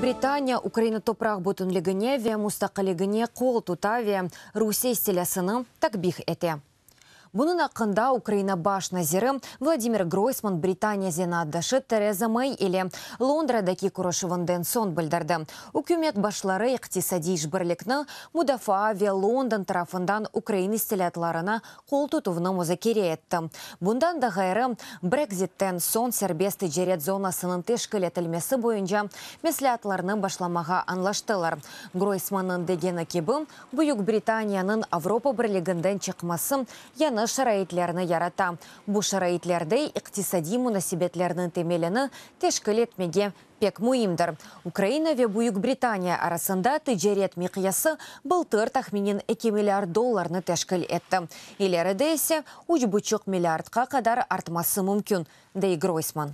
Британия Украина топрақ бүтінлігіне ве мұстақылігіне қол тұтаве Русия стелясыны такбих әте. Бұның ақында Украина баш назиры Владимир Гройсман Британия зенаддашы Тереза Мэй или Лондрадаки күрішівінден сон білдірді. Үкімет башлары иқтисади ішбірлікні Мудафа ве Лондон тарафындан Украина стелятларына қол тұтуыны музакере етті. Бұндан да ғайры Брекзиттен сон сербесті жерет зонасының тешкіл етілмесі бойынша меслятларының башламаға анлаштылар. Гройсманның дегені кебі Бұйық Британияның Авропа бірлігінден чықмасы яны шарайтлерні ярата. Бұ шарайтлердей иқтисади мұнасибетлерінің темеліні тешкіл етмеге пек мұйымдыр. Украина ве Бұйық Британия арасында тыджерет миқиясы былтыр тахминин 2 миллиард долларны тешкіл етті. Илері дейсе 3,5 миллиардқа қадар артмасы мүмкін, дей Гройсман.